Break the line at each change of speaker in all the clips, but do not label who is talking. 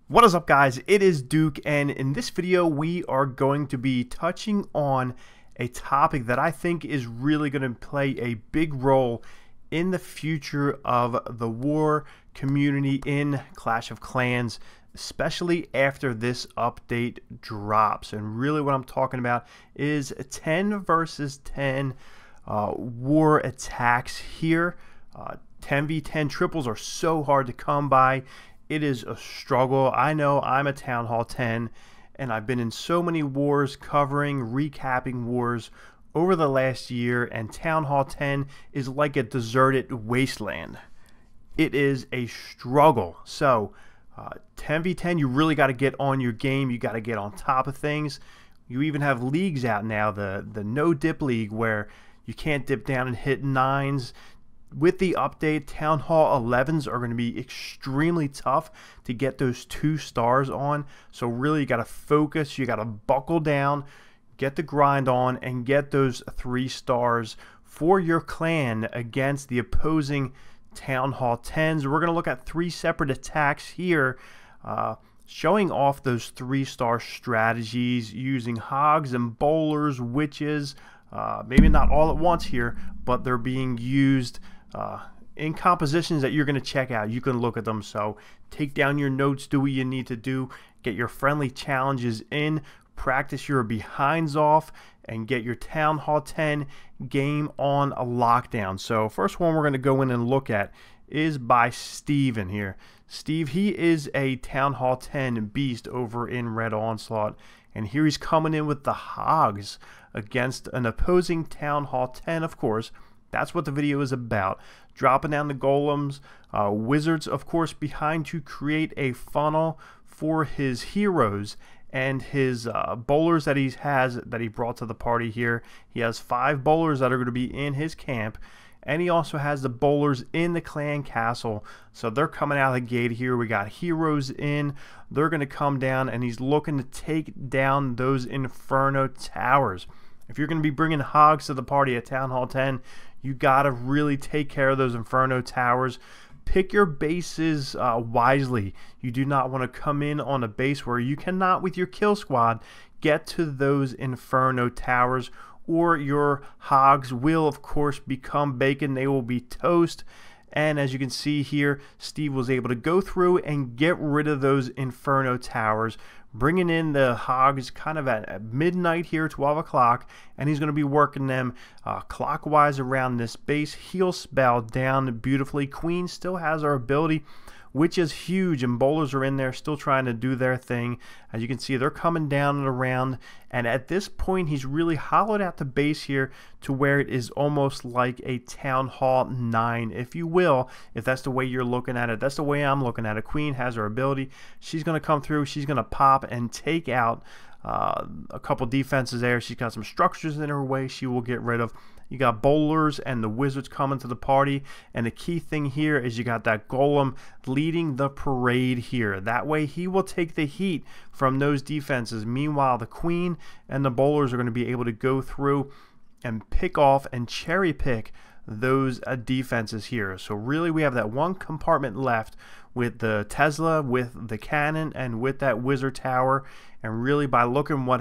What is up, guys? It is Duke, and in this video we are going to be touching on a topic that I think is really going to play a big role in the future of the war community in Clash of Clans, especially after this update drops. And really what I'm talking about is 10 versus 10 war attacks here. 10v10 triples are so hard to come by. It is a struggle. I know I'm a Town Hall 10, and I've been in so many wars, recapping wars over the last year, and Town Hall 10 is like a deserted wasteland. It is a struggle. So 10v10, you really got to get on your game. You got to get on top of things. You even have leagues out now, the no dip league, where you can't dip down and hit 9s. With the update, Town Hall 11s are going to be extremely tough to get those 2 stars on. So really you got to focus, you got to buckle down, get the grind on, and get those 3 stars for your clan against the opposing Town Hall 10s. We're going to look at 3 separate attacks here, showing off those 3-star strategies using Hogs and Bowlers, Witches, maybe not all at once here, but they're being used in compositions that you're going to check out. You can look at them, so take down your notes, do what you need to do, get your friendly challenges in, practice your behinds off, and get your Town Hall 10 game on a lockdown. So first one we're going to go in and look at is by Steven here. Steve, he is a Town Hall 10 beast over in Red Onslaught, and here he's coming in with the Hogs against an opposing Town Hall 10, of course. That's what the video is about. Dropping down the golems, wizards, of course, behind to create a funnel for his heroes and his bowlers that he brought to the party here. He has 5 bowlers that are going to be in his camp, and he also has the bowlers in the clan castle. So they're coming out of the gate here. We got heroes in. They're going to come down, and he's looking to take down those Inferno towers. If you're going to be bringing Hogs to the party at Town Hall 10, you got to really take care of those Inferno towers. Pick your bases wisely. You do not want to come in on a base where you cannot, with your kill squad, get to those Inferno towers, or your Hogs will, of course, become bacon. They will be toast. And as you can see here, Steve was able to go through and get rid of those Inferno towers, bringing in the Hogs kind of at midnight here, 12 o'clock, and he's going to be working them clockwise around this base. Heal spell down beautifully. Queen still has her ability, which is huge, and bowlers are in there still trying to do their thing. As you can see, they're coming down and around, and at this point he's really hollowed out the base here to where it is almost like a Town Hall 9, if you will, if that's the way you're looking at it. That's the way I'm looking at it. Queen has her ability. She's going to come through, she's going to pop and take out a couple defenses there. She's got some structures in her way she will get rid of. You got bowlers and the wizards coming to the party, and the key thing here is you got that golem leading the parade here. That way he will take the heat from those defenses. Meanwhile, the queen and the bowlers are going to be able to go through and pick off and cherry pick those defenses here. So really we have that one compartment left with the Tesla, with the cannon, and with that wizard tower. And really by looking what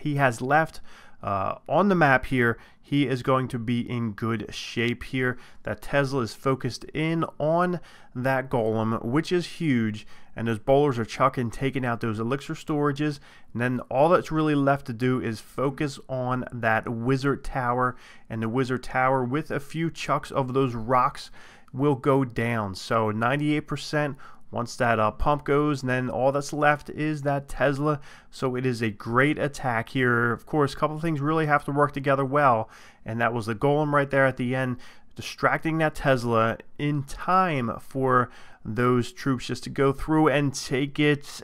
he has left on the map here, he is going to be in good shape here. That Tesla is focused in on that golem, which is huge, and those bowlers are taking out those elixir storages, and then all that's really left to do is focus on that wizard tower, and the wizard tower with a few chucks of those rocks will go down. So 98%. Once that pump goes, and then all that's left is that Tesla. So it is a great attack here. Of course, a couple of things really have to work together well, and that was the golem right there at the end, distracting that Tesla in time for those troops just to go through and take it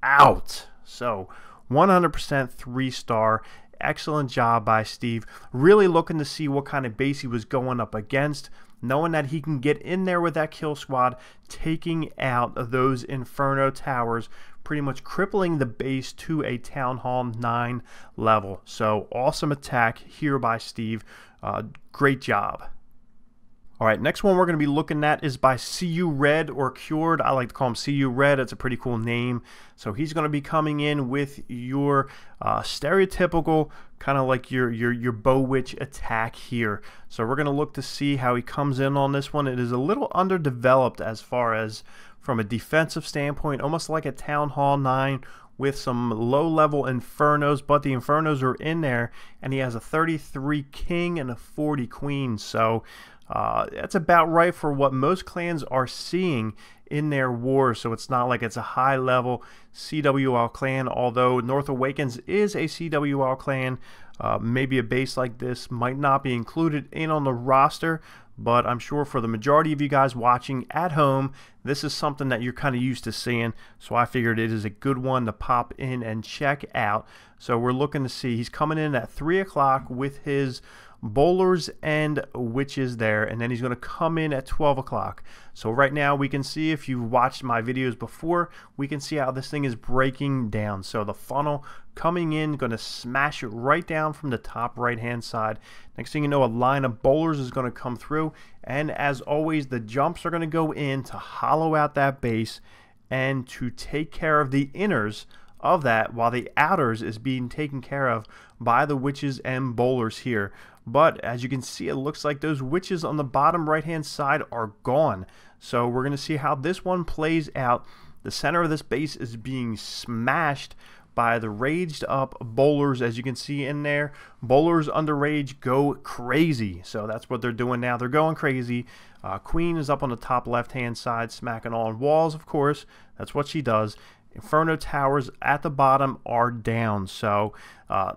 out. So 100% 3-star. Excellent job by Steve. Really looking to see what kind of base he was going up against, knowing that he can get in there with that kill squad, taking out those Inferno towers, pretty much crippling the base to a Town Hall 9 level. So awesome attack here by Steve. Great job. Alright, next one we're going to be looking at is by CU Red or Cured. I like to call him CU Red. It's a pretty cool name. So he's going to be coming in with your stereotypical kind of like your BoWitch attack here. So we're going to look to see how he comes in on this one. It is a little underdeveloped as far as from a defensive standpoint, almost like a Town Hall 9 with some low-level Infernos, but the Infernos are in there, and he has a 33 King and a 40 Queen. So that's about right for what most clans are seeing in their wars. So it's not like it's a high-level CWL clan, although North Awakens is a CWL clan. Maybe a base like this might not be included in on the roster, but I'm sure for the majority of you guys watching at home, this is something that you're kind of used to seeing. So I figured it is a good one to pop in and check out. So we're looking to see, he's coming in at 3 o'clock with his bowlers and witches there, and then he's going to come in at 12 o'clock. So right now we can see, if you've watched my videos before, we can see how this thing is breaking down. So the funnel coming in, going to smash it right down from the top right hand side. Next thing you know, a line of bowlers is going to come through, and as always the jumps are going to go in to hollow out that base and to take care of the inners of that, while the outers is being taken care of by the witches and bowlers here. But as you can see, it looks like those witches on the bottom right hand side are gone. So we're going to see how this one plays out. The center of this base is being smashed by the raged up bowlers. As you can see in there, bowlers under rage go crazy. So that's what they're doing now. They're going crazy. Queen is up on the top left hand side, smacking on walls, of course. That's what she does. Inferno towers at the bottom are down. So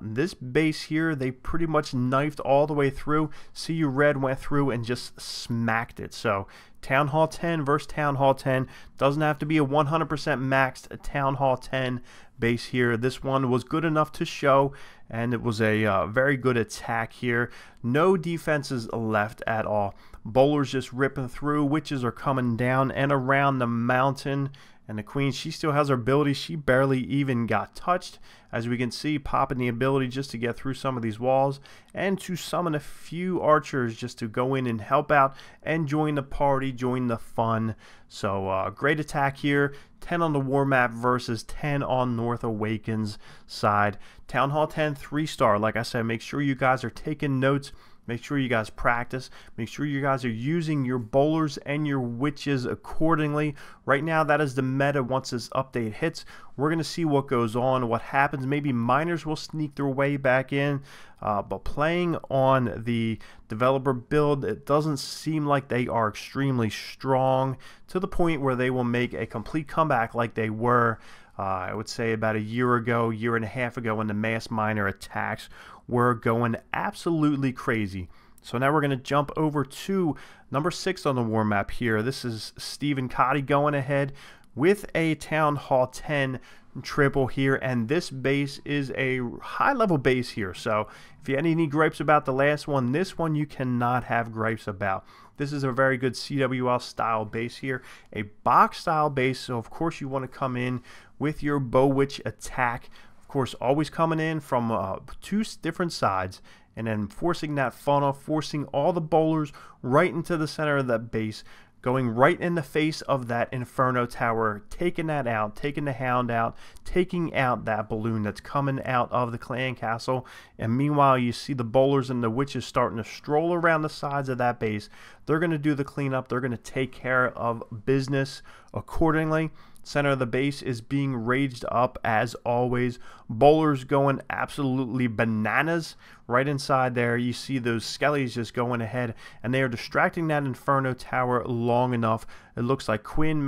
this base here, they pretty much knifed all the way through. CU Red went through and just smacked it. So Town Hall 10 versus Town Hall 10. Doesn't have to be a 100% maxed Town Hall 10 base here. This one was good enough to show, and it was a very good attack here. No defenses left at all. Bowlers just ripping through. Witches are coming down and around the mountain. And the Queen, she still has her ability. She barely even got touched, as we can see, popping the ability just to get through some of these walls and to summon a few archers just to go in and help out and join the party, join the fun. So great attack here. 10 on the war map versus 10 on North Awakens side. Town Hall 10 3-star. Like I said, make sure you guys are taking notes. Make sure you guys practice. Make sure you guys are using your bowlers and your witches accordingly. Right now, that is the meta. Once this update hits, we're going to see what goes on, what happens. Maybe miners will sneak their way back in. But playing on the developer build, it doesn't seem like they are extremely strong to the point where they will make a complete comeback like they were, I would say, about a year ago, year and a half ago, when the mass miner attacks were going absolutely crazy. So now we're going to jump over to number 6 on the war map here. This is Stephen Cotty going ahead with a Town Hall 10 triple here, and this base is a high level base here. So if you had any gripes about the last one, this one you cannot have gripes about. This is a very good CWL style base here, a box style base. So of course you want to come in with your BoWitch attack, of course always coming in from 2 different sides, and then forcing that funnel, forcing all the bowlers right into the center of that base, going right in the face of that Inferno tower, taking that out, taking the Hound out, taking out that balloon that's coming out of the clan castle. And meanwhile, you see the bowlers and the witches starting to stroll around the sides of that base. They're going to do the cleanup. They're going to take care of business accordingly. Center of the base is being raged up as always. Bowlers going absolutely bananas right inside there. You see those skellies just going ahead, and they are distracting that Inferno tower long enough. It looks like King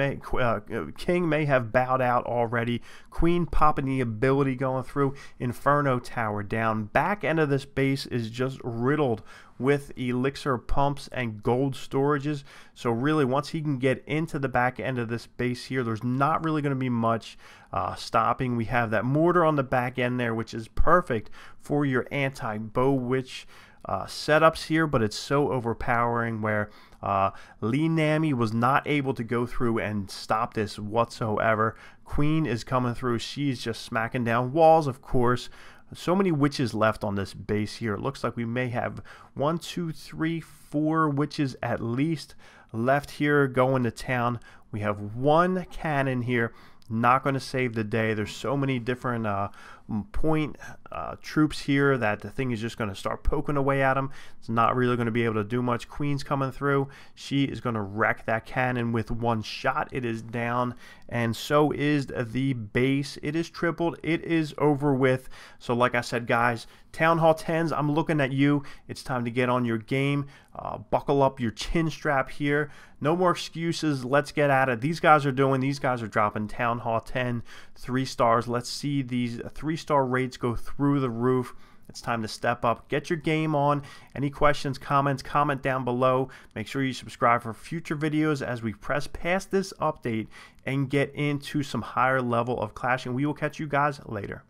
may have bowed out already. Queen popping the ability, going through. Inferno tower down. Back end of this base is just riddled with elixir pumps and gold storages. So really, once he can get into the back end of this base here, there's not really going to be much stopping. We have that Mordor on the back end there, which is perfect for your anti-BoWitch setups here, but it's so overpowering where Lee Nami was not able to go through and stop this whatsoever. Queen is coming through. She's just smacking down walls, of course. So many witches left on this base here. It looks like we may have 1, 2, 3, 4 witches at least left here going to town. We have one cannon here. Not going to save the day. There's so many different point troops here that the thing is just going to start poking away at them. It's not really going to be able to do much. Queen's coming through. She is going to wreck that cannon with one shot. It is down, and so is the base. It is tripled. It is over with. So like I said, guys, Town Hall 10s, I'm looking at you. It's time to get on your game. Buckle up your chin strap here. No more excuses. Let's get at it. These guys are dropping Town Hall 10 3 stars. Let's see these 3-star rates go through the roof. It's time to step up. Get your game on. Any questions, comments, comment down below. Make sure you subscribe for future videos as we press past this update and get into some higher level of clashing. We will catch you guys later.